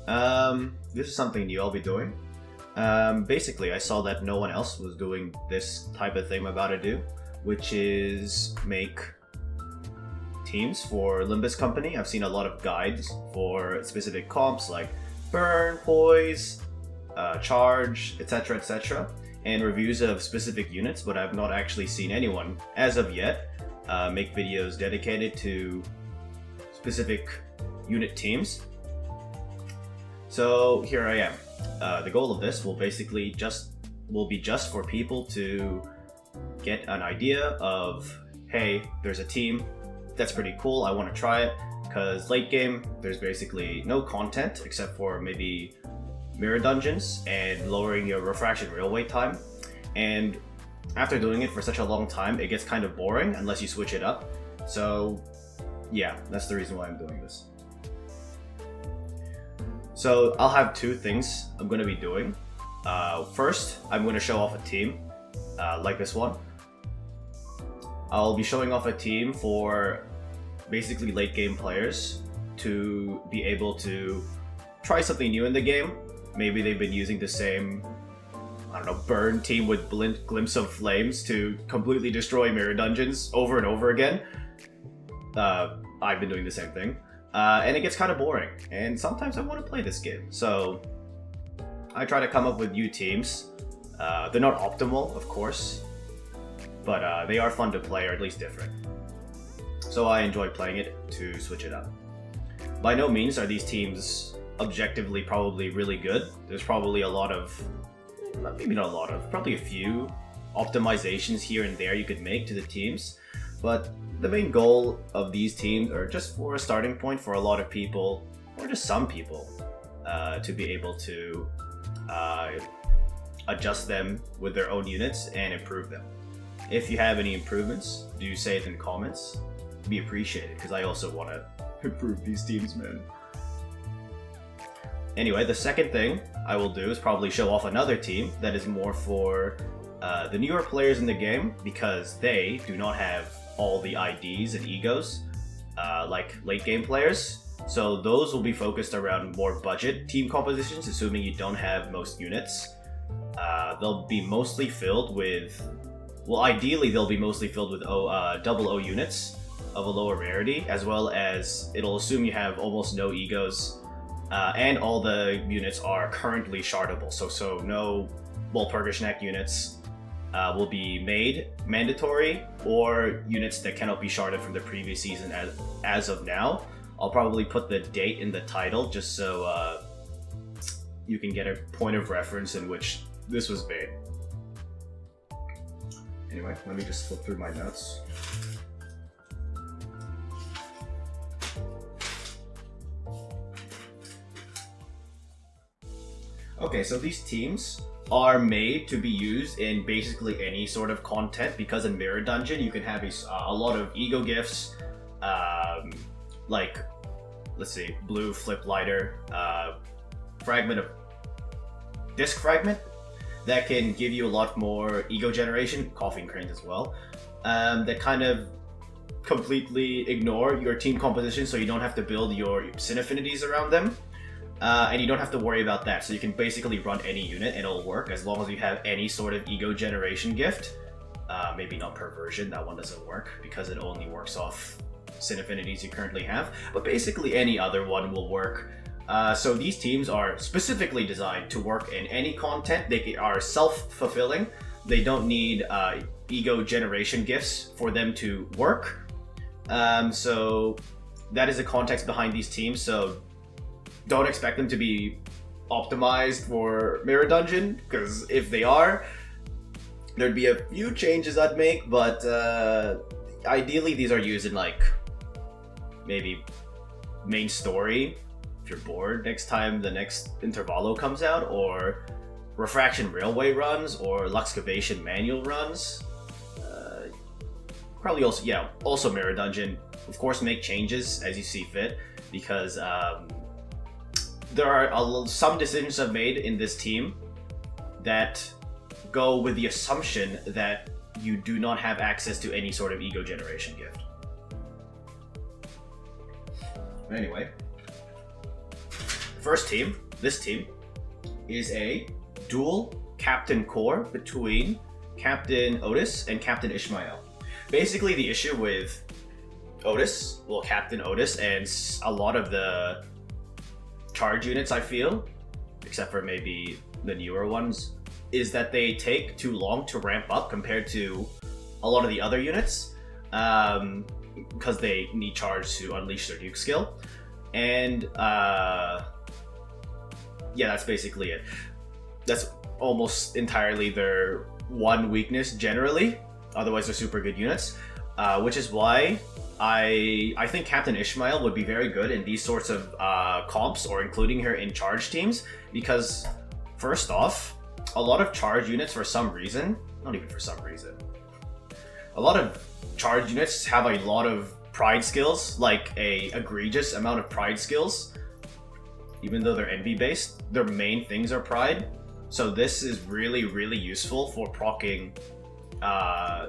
This is something new I'll be doing. Basically, I saw that no one else was doing this type of thing I'm about to do, which is make teams for Limbus company. I've seen a lot of guides for specific comps like burn, poise, charge, etc., etc., and reviews of specific units, but I've not actually seen anyone, as of yet, make videos dedicated to specific unit teams. So here I am. The goal of this will basically be just for people to get an idea of, hey, there's a team that's pretty cool, I want to try it, because late game there's basically no content except for maybe mirror dungeons and lowering your refraction railway time, and after doing it for such a long time it gets kind of boring unless you switch it up. So yeah, that's the reason why I'm doing this. So I'll have two things I'm going to be doing. First, I'm going to show off a team like this one. I'll be showing off a team for basically late game players to be able to try something new in the game. Maybe they've been using the same, I don't know, burn team with glimpse of flames to completely destroy mirror dungeons over and over again. I've been doing the same thing. And it gets kind of boring, and sometimes I want to play this game. So I try to come up with new teams. They're not optimal, of course, but they are fun to play, or at least different. So I enjoy playing it to switch it up. By no means are these teams objectively probably really good. There's probably a lot of, maybe not a lot of, probably a few optimizations here and there you could make to the teams, but the main goal of these teams are just for a starting point for a lot of people, or just some people, to be able to adjust them with their own units and improve them. If you have any improvements, do say it in comments. It'd be appreciated, because I also want to improve these teams, man. Anyway, the second thing I will do is probably show off another team that is more for the newer players in the game, because they do not have all the IDs and egos like late game players. So those will be focused around more budget team compositions, assuming you don't have most units. They'll be mostly filled with, well, ideally they'll be mostly filled with double O units of a lower rarity, as well as it'll assume you have almost no egos, and all the units are currently shardable. So no Walpurgis neck units will be made mandatory, or units that cannot be sharded from the previous season as of now. I'll probably put the date in the title just so you can get a point of reference in which this was made. Anyway, let me just flip through my notes. Okay, so these teams are made to be used in basically any sort of content, because in Mirror Dungeon you can have a lot of ego gifts, like, let's see, blue flip lighter, fragment of disc fragment that can give you a lot more ego generation, coughing cranes as well, that kind of completely ignore your team composition, so you don't have to build your sin affinities around them. And you don't have to worry about that, so you can basically run any unit and it'll work as long as you have any sort of ego generation gift. Maybe not perversion, that one doesn't work because it only works off sin affinities you currently have, but basically any other one will work. So these teams are specifically designed to work in any content. They are self-fulfilling. They don't need ego generation gifts for them to work. So that is the context behind these teams. So don't expect them to be optimized for Mirror Dungeon, because if they are, there'd be a few changes I'd make, but ideally these are used in like maybe main story if you're bored next time the next Intervallo comes out, or Refraction Railway runs, or Luxcavation manual runs. Probably also, yeah, also Mirror Dungeon. Of course, make changes as you see fit, because there are some decisions I've made in this team that go with the assumption that you do not have access to any sort of ego generation gift. Anyway, First team, this team, is a dual captain core between Captain Outis and Captain Ishmael. Basically, the issue with Outis, well, Captain Outis, and a lot of the charge units, I feel, except for maybe the newer ones, is that they take too long to ramp up compared to a lot of the other units, because they need charge to unleash their nuke skill. And yeah, that's basically it. That's almost entirely their one weakness generally. Otherwise, they're super good units, which is why I think Captain Ishmael would be very good in these sorts of comps, or including her in charge teams, because first off, a lot of charge units for some reason, not even for some reason, a lot of charge units have a lot of pride skills, like a egregious amount of pride skills. Even though they're envy based, their main things are pride. So this is really, really useful for proccing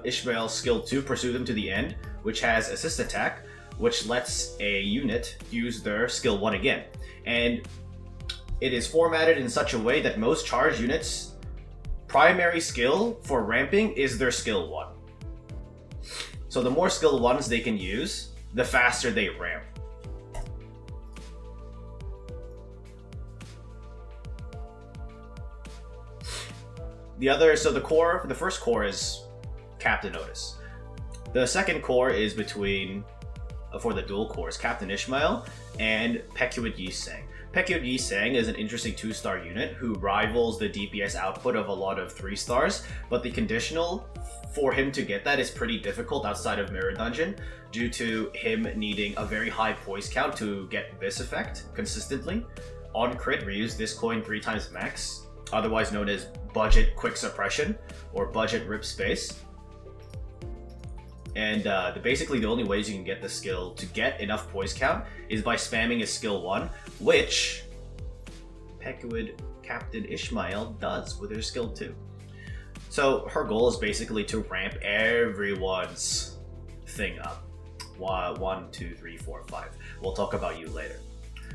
Ishmael's skill 2, Pursue Them to the End, which has assist attack, which lets a unit use their skill 1 again. And it is formatted in such a way that most charge units' primary skill for ramping is their skill 1. So the more skill 1s they can use, the faster they ramp. The first core is Captain Outis. The second core is between, for the dual cores, Captain Ishmael and Pequod Yisang. Pequod Yisang is an interesting 2-star unit who rivals the DPS output of a lot of 3-stars, but the conditional for him to get that is pretty difficult outside of Mirror Dungeon, due to him needing a very high poise count to get this effect consistently. On crit, reuse this coin 3 times max, otherwise known as budget quick suppression or budget rip space. And basically the only ways you can get the skill to get enough poise count is by spamming his skill 1, which Pequod Captain Ishmael does with her skill 2. So her goal is basically to ramp everyone's thing up. 1, 2, 3, 4, 5. We'll talk about you later.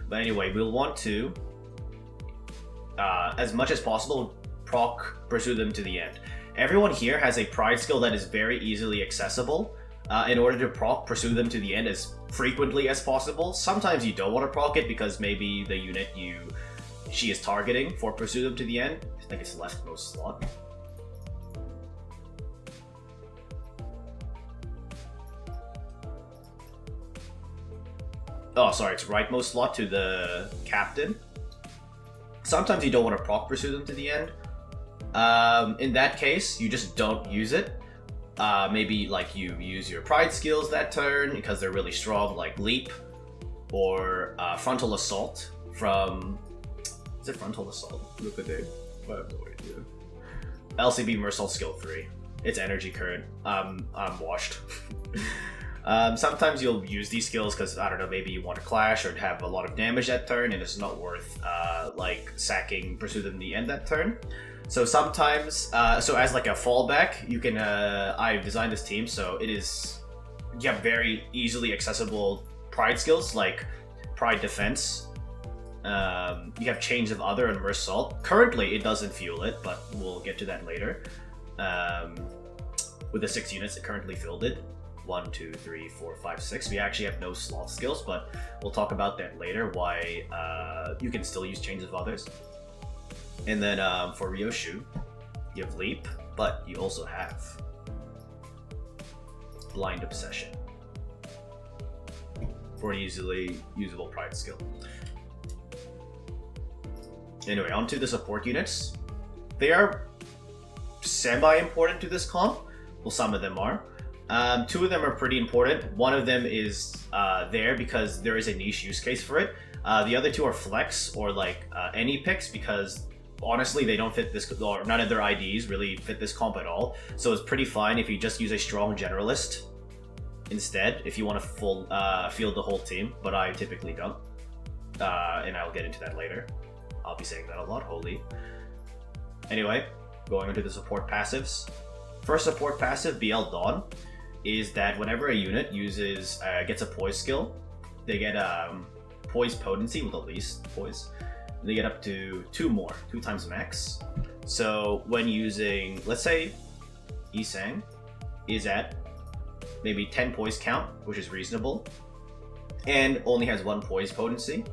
But anyway, we'll want to, as much as possible, pursue them to the end. Everyone here has a pride skill that is very easily accessible. In order to pursue them to the end as frequently as possible. Sometimes you don't want to proc it because maybe the unit she is targeting for pursue them to the end, I think it's leftmost slot. Oh, sorry, it's rightmost slot to the captain. Sometimes you don't want to proc pursue them to the end. In that case, you just don't use it. Maybe like you use your pride skills that turn because they're really strong, like leap or frontal assault from. Is it frontal assault? Look at it. I have no idea. LCB Meursault skill 3. It's energy current. I'm washed. Sometimes you'll use these skills because, I don't know, maybe you want to clash or have a lot of damage that turn, and it's not worth like sacking Pursue Them to the End that turn. So sometimes, so as like a fallback, you can, I've designed this team so it is, you have very easily accessible pride skills like Pride Defense. You have Chains of Other and Meursault. Currently it doesn't fuel it, but we'll get to that later. With the 6 units it currently filled it. 1, 2, 3, 4, 5, 6. We actually have no sloth skills, but we'll talk about that later, why you can still use Chains of Others. And then for Ryoshu, you have Leap, but you also have Blind Obsession for an easily usable pride skill. Anyway, onto the support units. They are semi-important to this comp. Well, some of them are. 2 of them are pretty important. One of them is there because there is a niche use case for it. The other 2 are flex or like any picks because honestly they don't fit this, or none of their IDs really fit this comp at all. So it's pretty fine if you just use a strong generalist instead if you want to full field the whole team, but I typically don't. And I'll get into that later. I'll be saying that a lot, holy. Anyway, going into the support passives. First support passive, BL Dawn, is that whenever a unit gets a poise skill, they get poise potency with the least poise. They get up to 2 more, 2 times max. So when using, let's say, Isang is at maybe 10 poise count, which is reasonable, and only has 1 poise potency.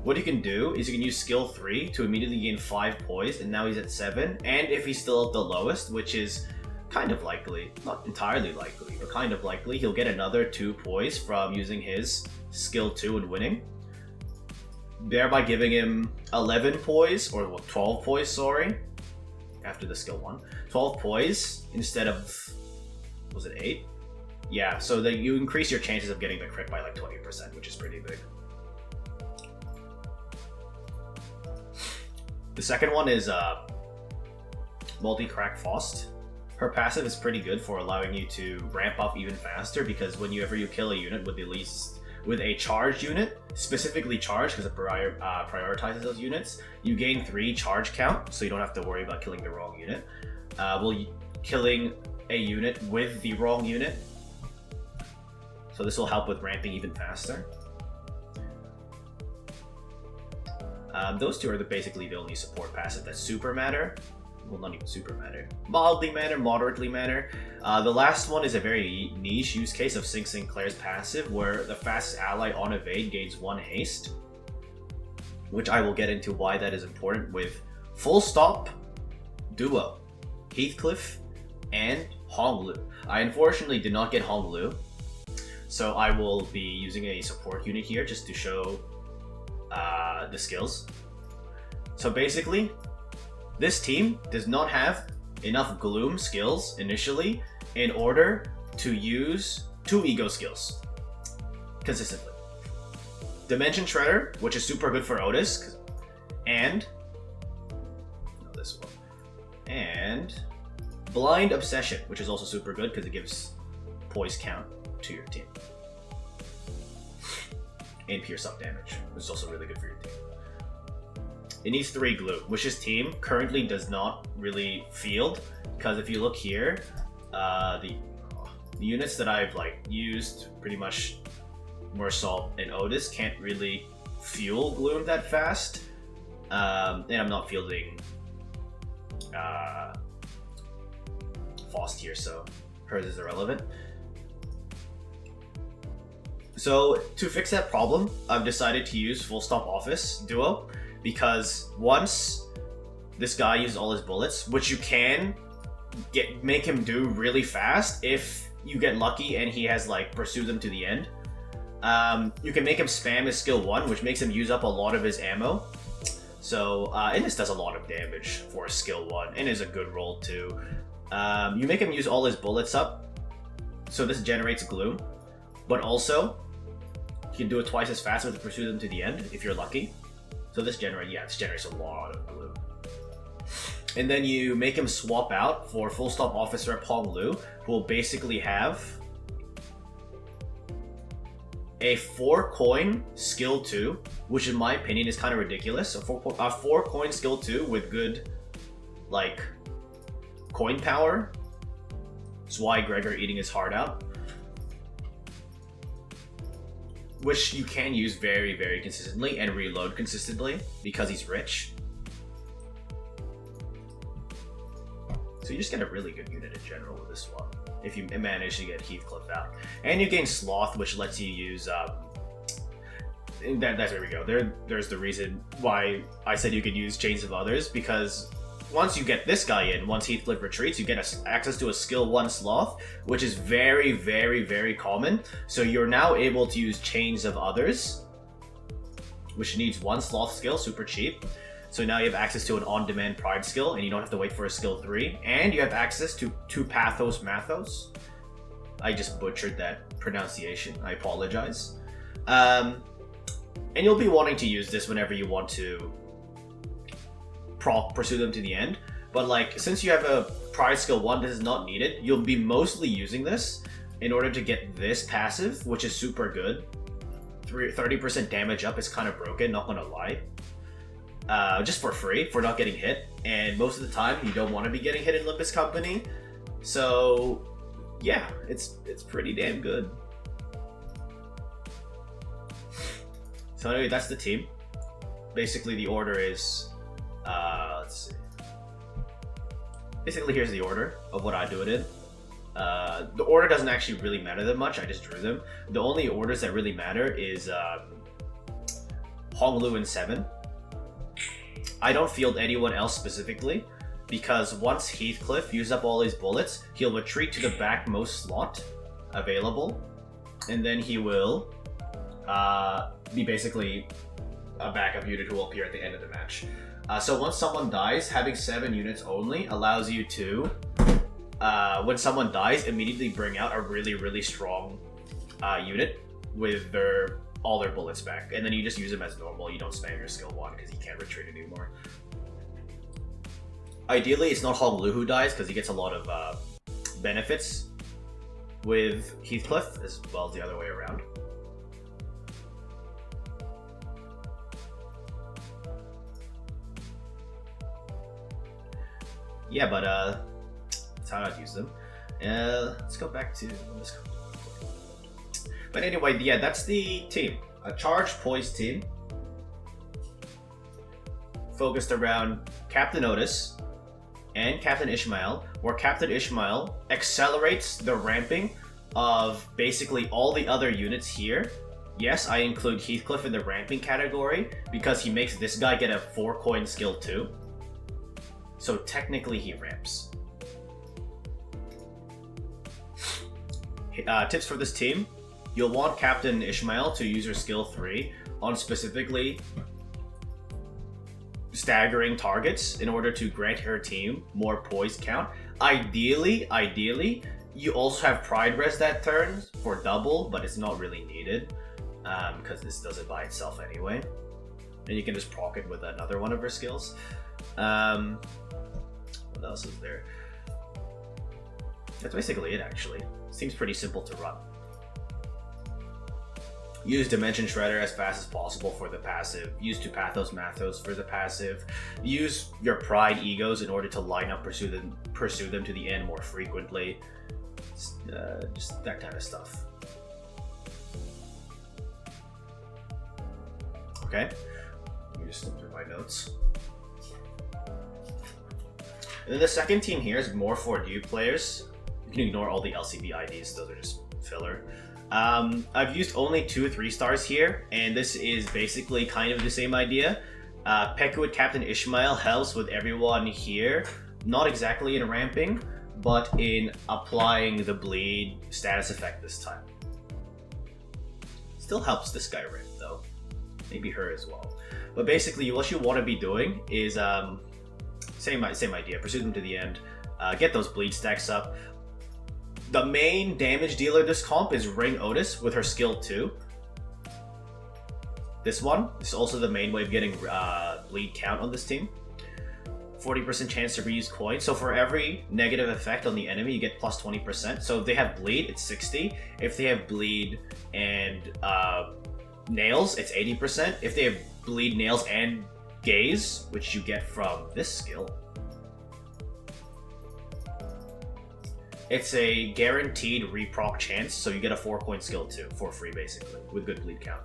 What you can do is you can use skill 3 to immediately gain 5 poise, and now he's at 7. And if he's still at the lowest, which is kind of likely, not entirely likely, but kind of likely, he'll get another 2 poise from using his skill 2 and winning, thereby giving him 11 poise, or 12 poise, sorry, after the skill 1. 12 poise instead of, was it 8? Yeah, so that you increase your chances of getting the crit by like 20%, which is pretty big. The second one is Multi-Crack Faust. Her passive is pretty good for allowing you to ramp up even faster, because whenever you kill a unit with a charged unit, specifically charged because it prioritizes those units, you gain 3 charge count, so you don't have to worry about killing the wrong unit. Killing a unit with the wrong unit. So this will help with ramping even faster. Those two are basically the only support passive that super matter. Well, not even super matter. Mildly matter, moderately matter. The last one is a very niche use case of Sing Sinclair's passive, where the fastest ally on evade gains 1 haste, which I will get into why that is important with Full Stop, Duo, Heathcliff, and Honglu. I unfortunately did not get Honglu, so I will be using a support unit here just to show the skills. So basically, this team does not have enough Gloom skills initially in order to use 2 Ego skills consistently. Dimension Shredder, which is super good for Outis, and this one, and Blind Obsession, which is also super good because it gives poise count to your team. And pierce up damage, which is also really good for your team. It needs 3 glue, which his team currently does not really field, because if you look here, the units that I've used, pretty much Meursault and Outis, can't really fuel Gloom that fast, and I'm not fielding Faust here, so hers is irrelevant. So to fix that problem, I've decided to use Full Stop Office Duo, because once this guy uses all his bullets, which you can make him do really fast if you get lucky and he has pursue them to the end, you can make him spam his skill 1, which makes him use up a lot of his ammo. So and this does a lot of damage for a skill 1 and is a good roll too. You make him use all his bullets up, so this generates Gloom, but also you can do it twice as fast with the pursue them to the end if you're lucky. So this generates a lot of Gloom. And then you make him swap out for Full Stop Officer Honglu, who will basically have a 4 coin skill 2, which in my opinion is kind of ridiculous. A 4 coin skill 2 with good coin power. That's why Gregor eating his heart out, which you can use very, very consistently and reload consistently because he's rich. So you just get a really good unit in general with this one, if you manage to get Heathcliff out. And you gain Sloth, which lets you use... that's where we go. There's the reason why I said you could use Chains of Others, because once you get this guy in, once Heathcliff retreats, you get access to a skill 1 Sloth, which is very, very, very common. So you're now able to use Chains of Others, which needs 1 Sloth skill, super cheap. So now you have access to an on-demand Pride skill, and you don't have to wait for a skill 3. And you have access to 2 Pathos Mathos. I just butchered that pronunciation, I apologize. And you'll be wanting to use this whenever you want to pursue them to the end, but since you have a Pride skill 1, this is not needed. You'll be mostly using this in order to get this passive, which is super good. 30% damage up is kind of broken, not gonna lie. Just for free, for not getting hit, and most of the time you don't want to be getting hit in Limbus Company, so yeah, it's pretty damn good. So anyway, that's the team. Basically, the order is, let's see. Basically, here's the order of what I do it in. The order doesn't actually really matter that much. I just drew them. The only orders that really matter is Honglu and 7. I don't field anyone else specifically because once Heathcliff uses up all his bullets, he'll retreat to the backmost slot available, and then he will be basically a backup unit who will appear at the end of the match. So once someone dies, having 7 units only allows you to, when someone dies, immediately bring out a really strong unit with all their bullets back, and then you just use them as normal. You don't spam your skill 1 because you can't retreat anymore. Ideally, it's not Honglu who dies because he gets a lot of benefits with Heathcliff as well as the other way around. Yeah, but that's how I'd use them. Let's go back to this. But anyway, yeah, that's the team. A charged poised team focused around Captain Outis and Captain Ishmael, where Captain Ishmael accelerates the ramping of basically all the other units here. Yes, I include Heathcliff in the ramping category because he makes this guy get a 4-coin skill too. So technically he ramps. Tips for this team. You'll want Captain Ishmael to use her skill 3 on specifically staggering targets in order to grant her team more poise count. Ideally, you also have Pride Res that turn for double, but it's not really needed because this does it by itself anyway. And you can just proc it with another one of her skills. What else is there? That's basically it, actually. Seems pretty simple to run. Use Dimension Shredder as fast as possible for the passive. Use to Pathos Mathos for the passive. Use your Pride Egos in order to line up, pursue them to the end more frequently. Just that kind of stuff. Okay, let me just flip through my notes. And then the second team here is more for new players. You can ignore all the LCB IDs, those are just filler. I've used only 2 3-stars here, and this is basically kind of the same idea. Pequod Captain Ishmael helps with everyone here, not exactly in ramping, but in applying the bleed status effect this time. Still helps this guy ramp though, maybe her as well. But basically what you want to be doing is same idea, pursue them to the end, get those bleed stacks up. The main damage dealer this comp is Ring Outis with her skill 2. This one is also the main way of getting bleed count on this team. 40% chance to reuse coins. So for every negative effect on the enemy, you get plus 20%. So if they have bleed, it's 60. If they have bleed and nails, it's 80%. If they have bleed, nails, and gaze, which you get from this skill, it's a guaranteed reproc chance, so you get a 4-coin skill too, for free basically, with good bleed count.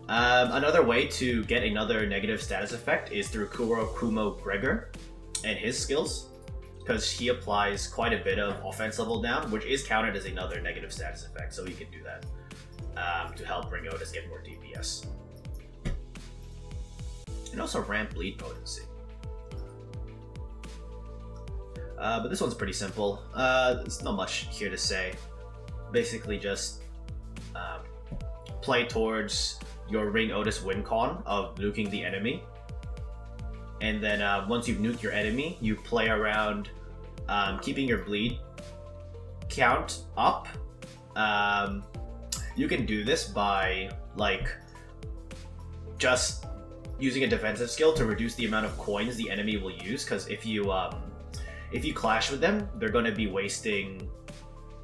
Another way to get another negative status effect is through Kuro Kumo Gregor and his skills, because he applies quite a bit of offense level down, which is counted as another negative status effect, so you can do that to help bring Outis get more DPS. And also ramp bleed potency. But this one's pretty simple. There's not much here to say. Basically just play towards your Ring Outis win con of nuking the enemy. And then once you've nuked your enemy, you play around keeping your bleed count up. You can do this by just using a defensive skill to reduce the amount of coins the enemy will use, because if you clash with them, they're going to be wasting,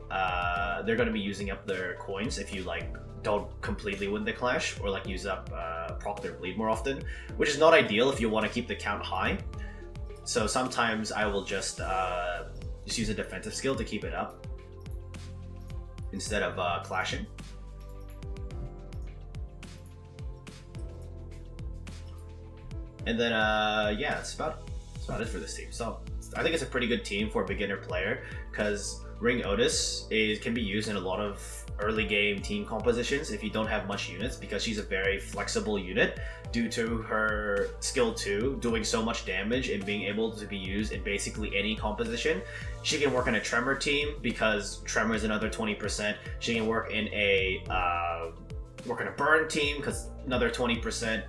they're going to be using up their coins if you don't completely win the clash, or use up proc their bleed more often, which is not ideal if you want to keep the count high. So sometimes I will just use a defensive skill to keep it up instead of clashing. And then yeah, that's about it for this team. So I think it's a pretty good team for a beginner player, because Ring Outis can be used in a lot of early game team compositions if you don't have much units, because she's a very flexible unit due to her skill 2 doing so much damage and being able to be used in basically any composition. She can work in a Tremor team because Tremor is another 20%. She can work in a Burn team because another 20%.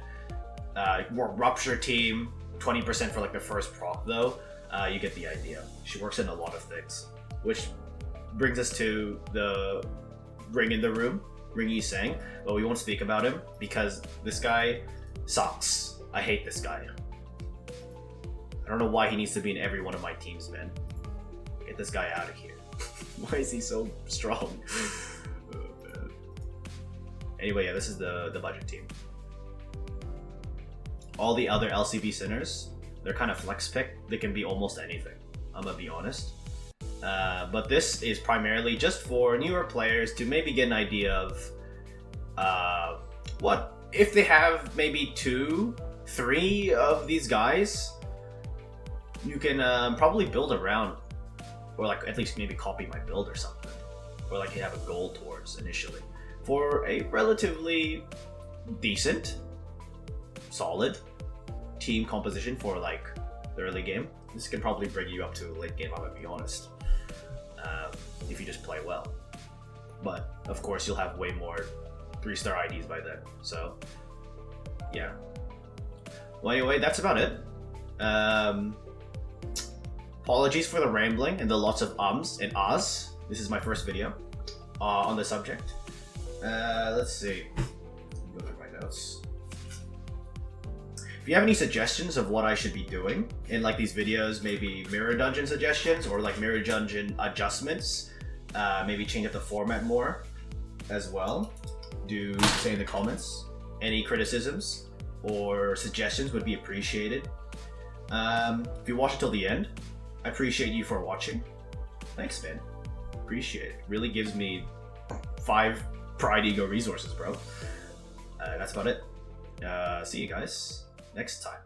More Rupture team, 20% for like the first proc though. You get the idea. She works in a lot of things, which brings us to the ring in the room, Ring Yi Sang, but we won't speak about him because this guy sucks. I hate this guy. I don't know why he needs to be in every one of my teams, man. Get this guy out of here. Why is he so strong? Oh, man. Anyway, yeah, this is the budget team. All the other LCB sinners, they're kind of flex pick. They can be almost anything, I'm gonna be honest. But this is primarily just for newer players to maybe get an idea of what if they have maybe 2, 3 of these guys. You can probably build around, or like at least maybe copy my build or something, or like you have a goal towards initially for a relatively decent, solid team composition for like the early game. This can probably bring you up to a late game, I'm gonna be honest, if you just play well. But of course you'll have way more 3-star IDs by then, so yeah. Well, anyway, that's about it. Apologies for the rambling and the lots of ums and ahs. This is my first video on the subject. Let's see. Go through my notes. If you have any suggestions of what I should be doing in like these videos, maybe mirror dungeon suggestions or like mirror dungeon adjustments, maybe change up the format more as well, do say in the comments. Any criticisms or suggestions would be appreciated. If you watch until the end, I appreciate you for watching. Thanks, man. Appreciate it. Really gives me 5 Pride Ego resources, bro. That's about it. See you guys next time.